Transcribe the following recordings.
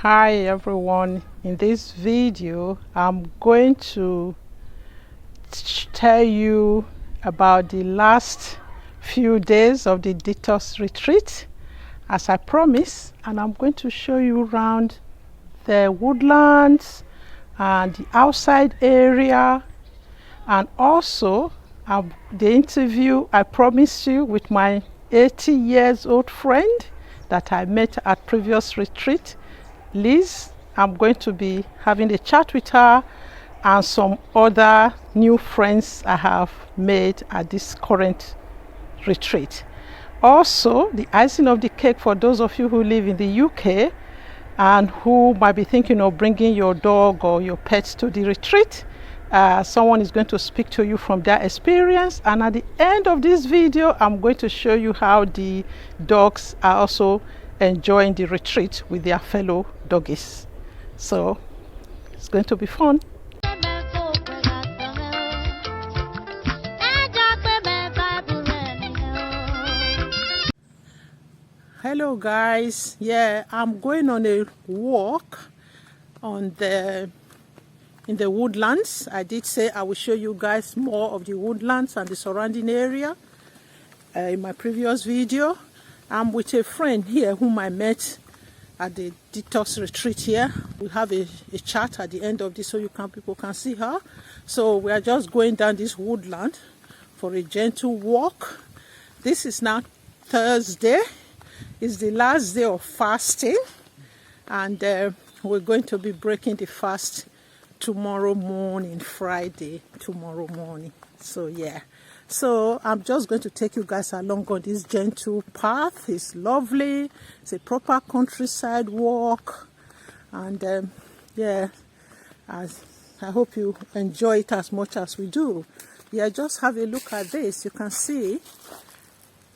Hi everyone, in this video I'm going to tell you about the last few days of the detox retreat as I promised, and I'm going to show you around the woodlands and the outside area, and also the interview I promised you with my 80 years old friend that I met at previous retreat, Liz. I'm going to be having a chat with her and some other new friends I have made at this current retreat. Also, the icing of the cake for those of you who live in the UK and who might be thinking of bringing your dog or your pets to the retreat, someone is going to speak to you from their experience, and at the end of this video I'm going to show you how the dogs are also enjoying the retreat with their fellow doggies. So it's going to be fun. Hello guys, I'm going on a walk in the woodlands. I did say I will show you guys more of the woodlands and the surrounding area in my previous video. I'm with a friend here whom I met at the detox retreat here. We have a chat at the end of this so people can see her. So we are just going down this woodland for a gentle walk. This is now Thursday. It's the last day of fasting, and we're going to be breaking the fast tomorrow morning, Friday, tomorrow morning. So I'm just going to take you guys along on this gentle path. It's lovely. It's a proper countryside walk, and I hope you enjoy it as much as we do. Just have a look at this. You can see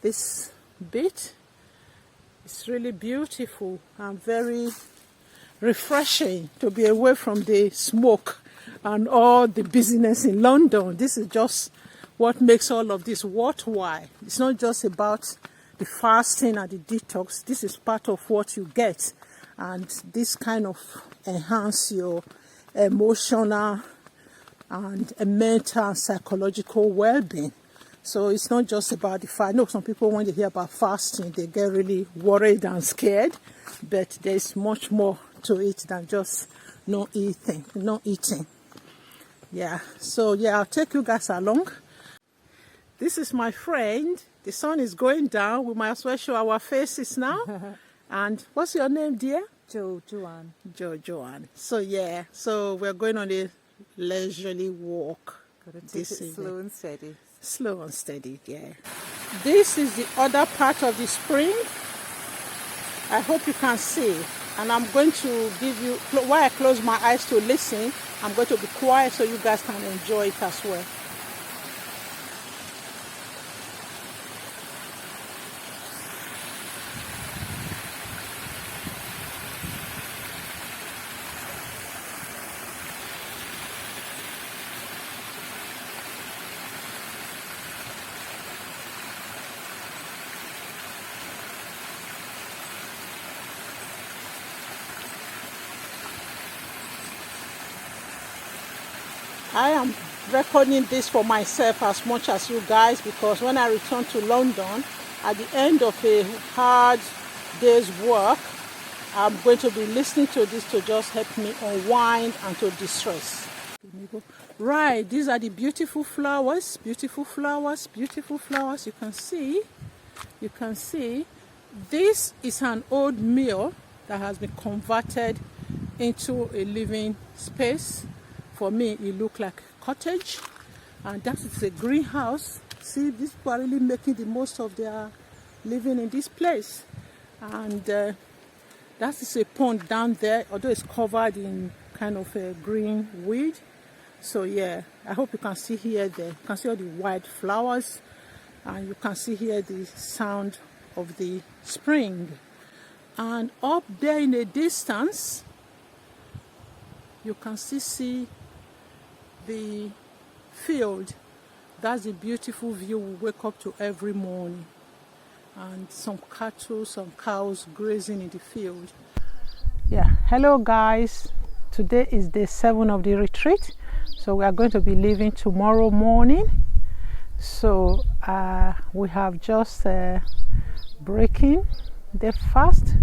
this bit. It's really beautiful and very refreshing to be away from the smoke and all the busyness in London. This is just what makes all of this worthwhile. It's not just about the fasting and the detox. This is part of what you get, and this kind of enhance your emotional and mental and psychological well-being. So it's not just about the fast. I know some people, when they hear about fasting, they get really worried and scared, but there's much more to it than just not eating. I'll take you guys along. This is my friend. The sun is going down. We might as well show our faces now. And what's your name, dear? Joanne. Joanne. So we're going on a leisurely walk. Gotta take it slow and steady. Slow and steady, This is the other part of the spring. I hope you can see. And I'm going to give you, while I close my eyes to listen, I'm going to be quiet so you guys can enjoy it as well. I am recording this for myself as much as you guys, because when I return to London at the end of a hard day's work, I'm going to be listening to this to just help me unwind and to distress. Right, these are the beautiful flowers. You can see this is an old mill that has been converted into a living space. For me, it looked like a cottage, and that is a greenhouse. See, these people are really making the most of their living in this place. And that is a pond down there, although it's covered in kind of a green weed. So I hope you can see here you can see all the white flowers, and you can see here the sound of the spring. And up there in the distance, you can see the field. That's a beautiful view we wake up to every morning, and some cattle, some cows grazing in the field. Hello guys, today is day 7 of the retreat, so we are going to be leaving tomorrow morning. So we have just breaking the fast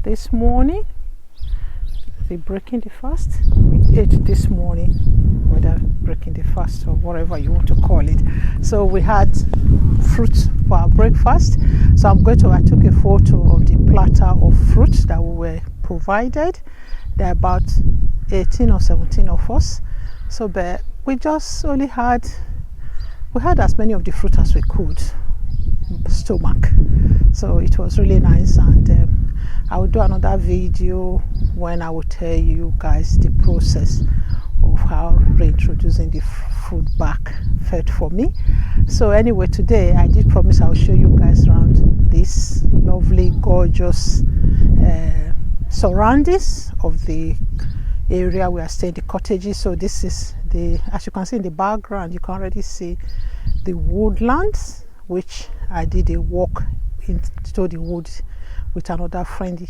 this morning. Breaking the fast, we ate this morning, whether breaking the fast or whatever you want to call it. So we had fruit for our breakfast. So I took a photo of the platter of fruits that we were provided. There are about 18 or 17 of us. So but we just only had as many of the fruit as we could stomach. So it was really nice, and I will do another video when I will tell you guys the process of how reintroducing the food back fed for me. So anyway, today I did promise I will show you guys around this lovely, gorgeous surroundings of the area we are staying, the cottages. So this is as you can see in the background, you can already see the woodlands, which I did a walk into the woods with another friend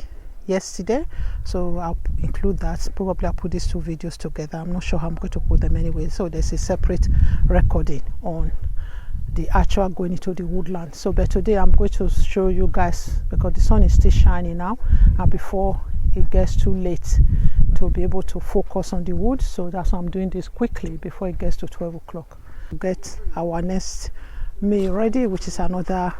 yesterday. So I'll include that. Probably I'll put these 2 videos together. I'm not sure how I'm going to put them anyway. So there's a separate recording on the actual going into the woodland. So but today I'm going to show you guys, because the sun is still shining now, and before it gets too late to be able to focus on the wood. So that's why I'm doing this quickly before it gets to 12 o'clock. Get our next meal ready, which is another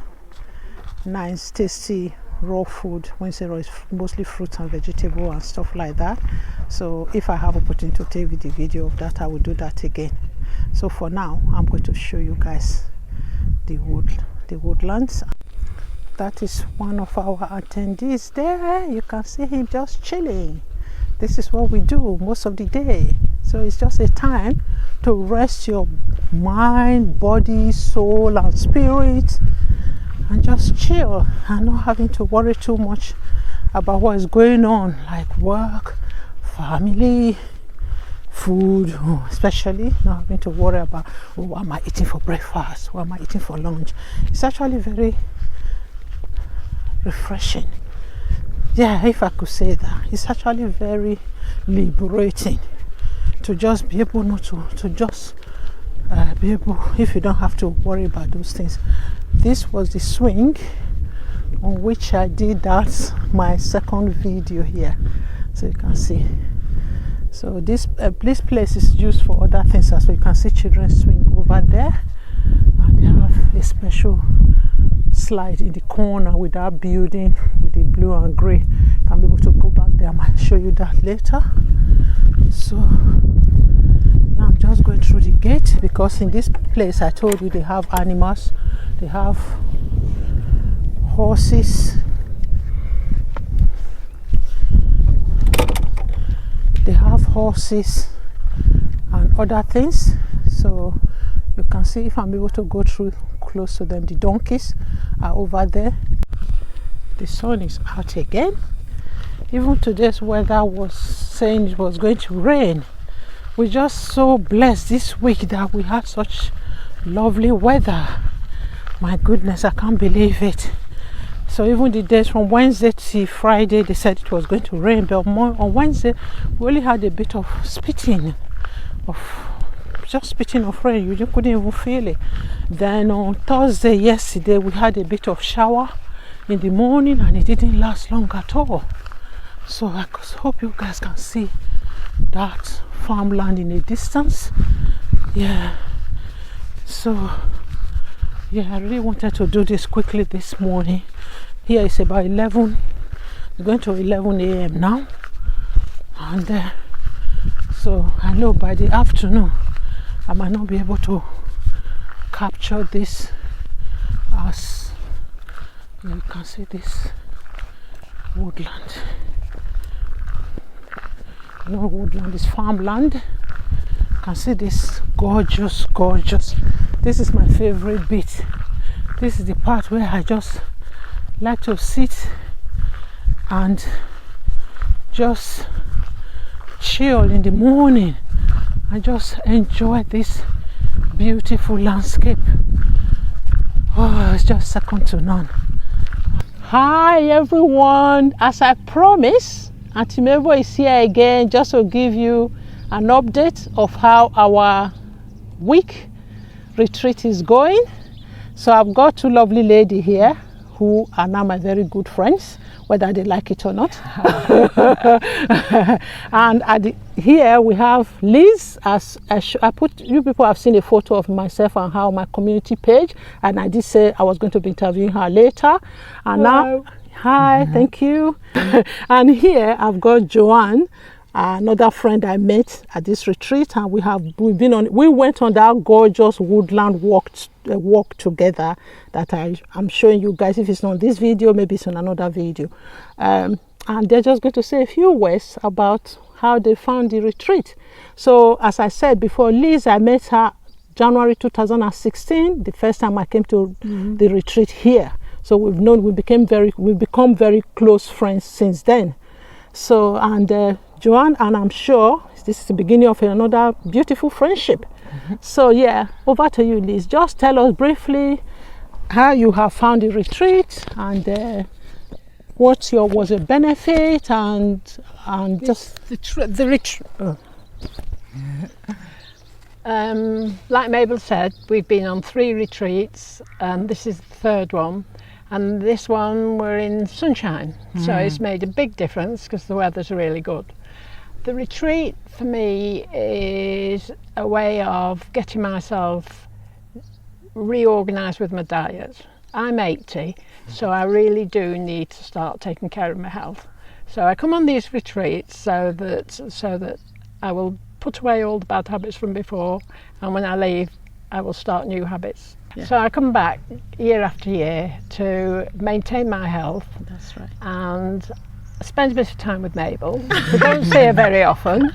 nice tasty raw food. When you say raw, it's mostly fruits and vegetable and stuff like that. So if I have opportunity to take the video of that, I will do that again. So for now, I'm going to show you guys the woodlands. That is one of our attendees there. You can see him just chilling. This is what we do most of the day. So it's just a time to rest your mind, body, soul and spirit, and just chill and not having to worry too much about what is going on, like work, family, food, especially not having to worry about what am I eating for breakfast, what am I eating for lunch. It's actually very refreshing. Yeah, if I could say that. It's actually very liberating to just be able not to just be able, if you don't have to worry about those things. This was the swing on which I did my second video here, so you can see. So this place is used for other things as well. You can see children swing over there, and they have a special slide in the corner with that building with the blue and grey. If I'm able to go back there, I might show you that later. So now I'm just going through the gate, because in this place I told you they have animals. They have horses, and other things. So you can see, if I'm able to go through close to them, the donkeys are over there. The sun is out again. Even today's weather was saying it was going to rain. We're just so blessed this week that we had such lovely weather. My goodness, I can't believe it. So even the days from Wednesday to Friday, they said it was going to rain, but on Wednesday we only had a bit of spitting of rain. You couldn't even feel it. Then on Thursday, yesterday, we had a bit of shower in the morning, and it didn't last long at all. So I hope you guys can see that farmland in a distance. Yeah. So yeah, I really wanted to do this quickly this morning. Here it's about 11. It's going to 11 a.m. now, and so I know by the afternoon I might not be able to capture this, as you can see this woodland. You know, woodland is farmland. You can see this gorgeous. This is my favorite bit. This is the part where I just like to sit and just chill in the morning and just enjoy this beautiful landscape. Oh, it's just second to none. Hi everyone, as I promised, Auntie Mabel is here again just to give you an update of how our week retreat is going. So I've got two lovely ladies here who are now my very good friends, whether they like it or not. And here we have Liz. You people have seen a photo of myself and her on my community page, and I did say I was going to be interviewing her later. And Hello. now, hi, thank you. And here I've got Joanne, another friend I met at this retreat, and we went on that gorgeous woodland walk together that I'm showing you guys. If it's not this video, maybe it's on another video, and they're just going to say a few words about how they found the retreat. So as I said before, Liz, I met her January 2016, the first time I came to the retreat here. So we've become very close friends since then. So, and Joanne, and I'm sure this is the beginning of another beautiful friendship. So yeah, over to you, Liz. Just tell us briefly how you have found the retreat, and what was a benefit, and just the retreat. Like Mabel said, we've been on 3 retreats, and this is the 3rd one. And this one we're in sunshine, so it's made a big difference because the weather's really good. The retreat for me is a way of getting myself reorganised with my diet. I'm 80, so I really do need to start taking care of my health. So I come on these retreats so that I will put away all the bad habits from before, and when I leave, I will start new habits. Yeah. So I come back year after year to maintain my health. That's right. And I spend a bit of time with Mabel. We don't see her very often.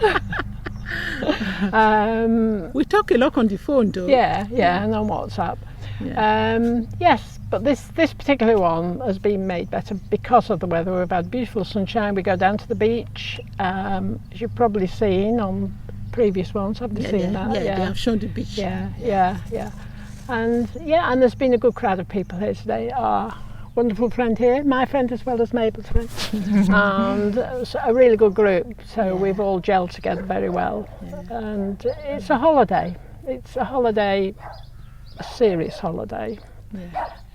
We talk a lot on the phone, though. Yeah, and on WhatsApp. Yeah. Yes, but this particular one has been made better because of the weather. We've had beautiful sunshine. We go down to the beach. As you've probably seen on previous ones. Have you seen that? Yeah, I've shown the beach. Yeah. And there's been a good crowd of people here today. Our wonderful friend here, my friend as well as Mabel's friend, and a really good group. So we've all gelled together very well, and it's a holiday. It's a holiday, a serious holiday.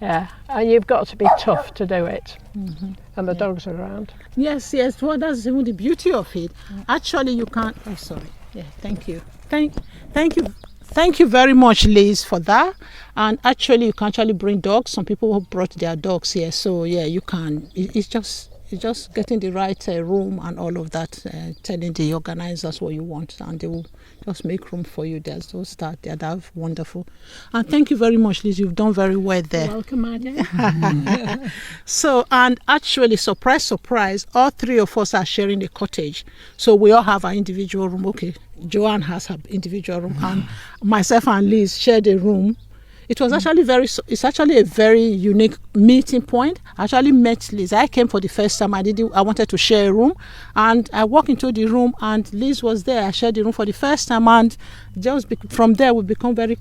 Yeah, and you've got to be tough to do it, and the dogs are around. Yes. Well, that's even the beauty of it. Actually, you can't. Oh, sorry. Yeah, thank you. Thank you very much, Liz, for that. And actually, you can actually bring dogs. Some people have brought their dogs here, so yeah, you can. It's just getting the right room and all of that. Telling the organizers what you want, and they will just make room for you. There's those that they're wonderful. And thank you very much, Liz. You've done very well there. You're welcome, my dear. So, and actually, surprise, all 3 of us are sharing a cottage. So we all have our individual room. Okay, Joanne has her individual room, and myself and Liz shared a room. It was actually it's actually a very unique meeting point. I actually met Liz. I came for the first time. I wanted to share a room, and I walked into the room, and Liz was there. I shared the room for the first time, and just from there we become very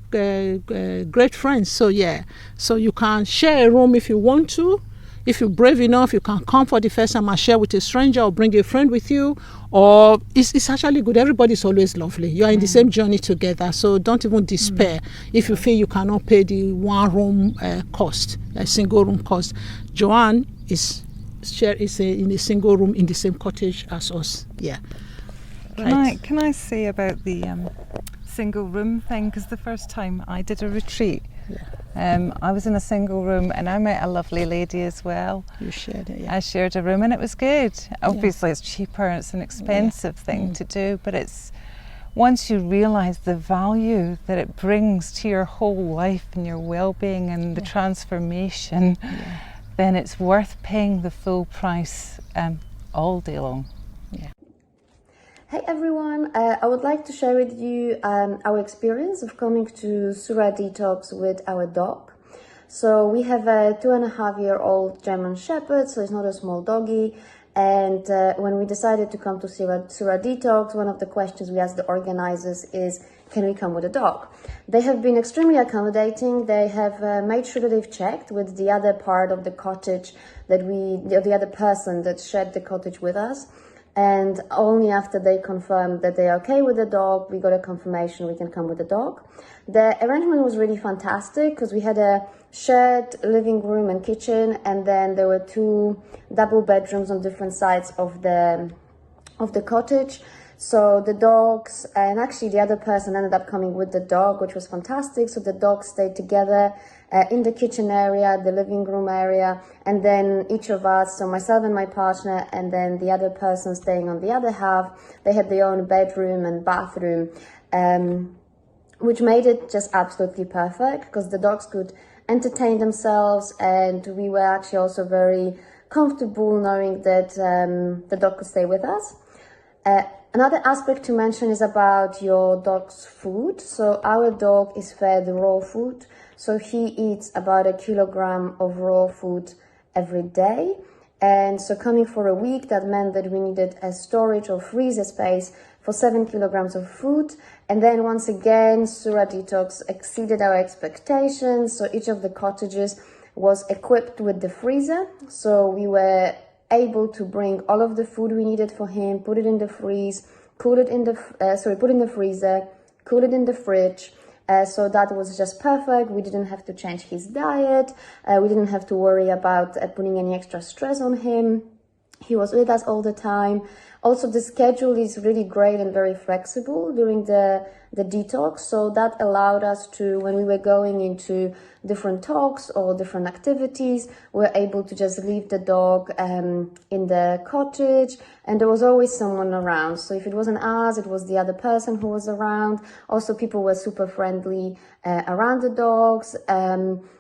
great friends. So yeah, so you can share a room if you want to. If you're brave enough, you can come for the first time and share with a stranger, or bring a friend with you. Or it's actually good. Everybody's always lovely. You are in the same journey together, so don't even despair if you feel you cannot pay the one room cost, a single room cost. Joanne is in a single room in the same cottage as us. Yeah. Right. Can I say about the single room thing? Because the first time I did a retreat, I was in a single room, and I met a lovely lady as well. You shared it. Yeah. I shared a room, and it was good. Obviously, it's cheaper. It's an expensive thing to do, but it's once you realise the value that it brings to your whole life and your well-being and the transformation, then it's worth paying the full price all day long. Hey everyone, I would like to share with you our experience of coming to Sura Detox with our dog. So we have a 2.5-year-old German Shepherd, so it's not a small doggy. And when we decided to come to Sura Detox, one of the questions we asked the organizers is, can we come with a dog? They have been extremely accommodating. They have made sure that they've checked with the other part of the cottage the other person that shared the cottage with us, and only after they confirmed that they're okay with the dog, we got a confirmation we can come with the dog. The arrangement was really fantastic because we had a shared living room and kitchen, and then there were 2 double bedrooms on different sides of the cottage. So the dogs, and actually the other person ended up coming with the dog, which was fantastic. So the dogs stayed together in the kitchen area, the living room area, and then each of us, so myself and my partner, and then the other person staying on the other half, they had their own bedroom and bathroom, which made it just absolutely perfect because the dogs could entertain themselves, and we were actually also very comfortable knowing that the dog could stay with us. Another aspect to mention is about your dog's food. So our dog is fed raw food. So he eats about 1 kilogram of raw food every day. And so coming for a week, that meant that we needed a storage or freezer space for 7 kilograms of food. And then once again, Sura Detox exceeded our expectations. So each of the cottages was equipped with the freezer. So we were able to bring all of the food we needed for him, put it in the freeze, put it in the freezer, cool it in the fridge. So that was just perfect. We didn't have to change his diet. We didn't have to worry about putting any extra stress on him. He was with us all the time. Also, the schedule is really great and very flexible during the detox. So that allowed us to, when we were going into different talks or different activities, we were able to just leave the dog in the cottage, and there was always someone around. So if it wasn't us, it was the other person who was around. Also, people were super friendly around the dogs.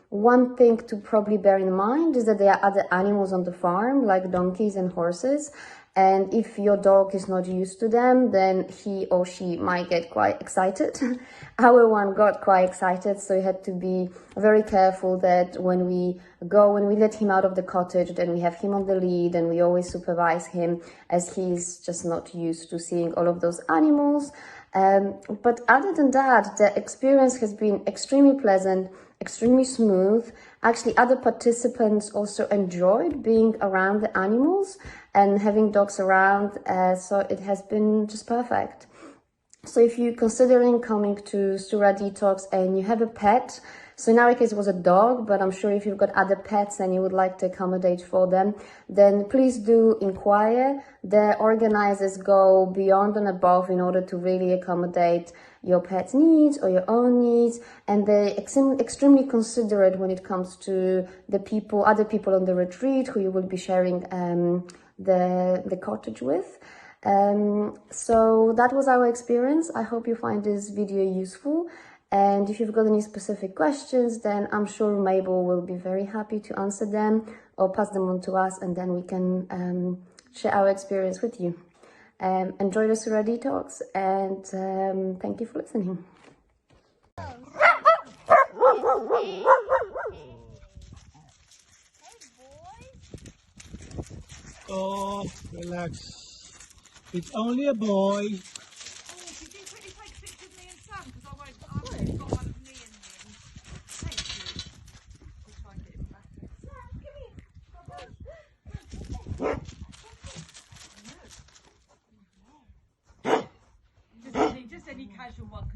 One thing to probably bear in mind is that there are other animals on the farm, like donkeys and horses. And if your dog is not used to them, then he or she might get quite excited. Our one got quite excited, so we had to be very careful that when we let him out of the cottage, then we have him on the lead, and we always supervise him as he's just not used to seeing all of those animals. But other than that, the experience has been extremely pleasant, extremely smooth. Actually, other participants also enjoyed being around the animals and having dogs around, so it has been just perfect. So if you're considering coming to Sura Detox and you have a pet, so in our case it was a dog, but I'm sure if you've got other pets and you would like to accommodate for them, then please do inquire. The organizers go beyond and above in order to really accommodate your pet's needs or your own needs, and they're extremely considerate when it comes to the other people on the retreat who you will be sharing the cottage with. So that was our experience. I hope you find this video useful, and if you've got any specific questions, then I'm sure Mabel will be very happy to answer them or pass them on to us, and then we can share our experience with you. Enjoy the Sura Detox, and thank you for listening. Oh, relax. It's only a boy. Oh, could you quickly take a picture of me and Sam? Because I've only got one of me and him. Thank you. I'll try and get him back. Sam, come here. Just any casual one.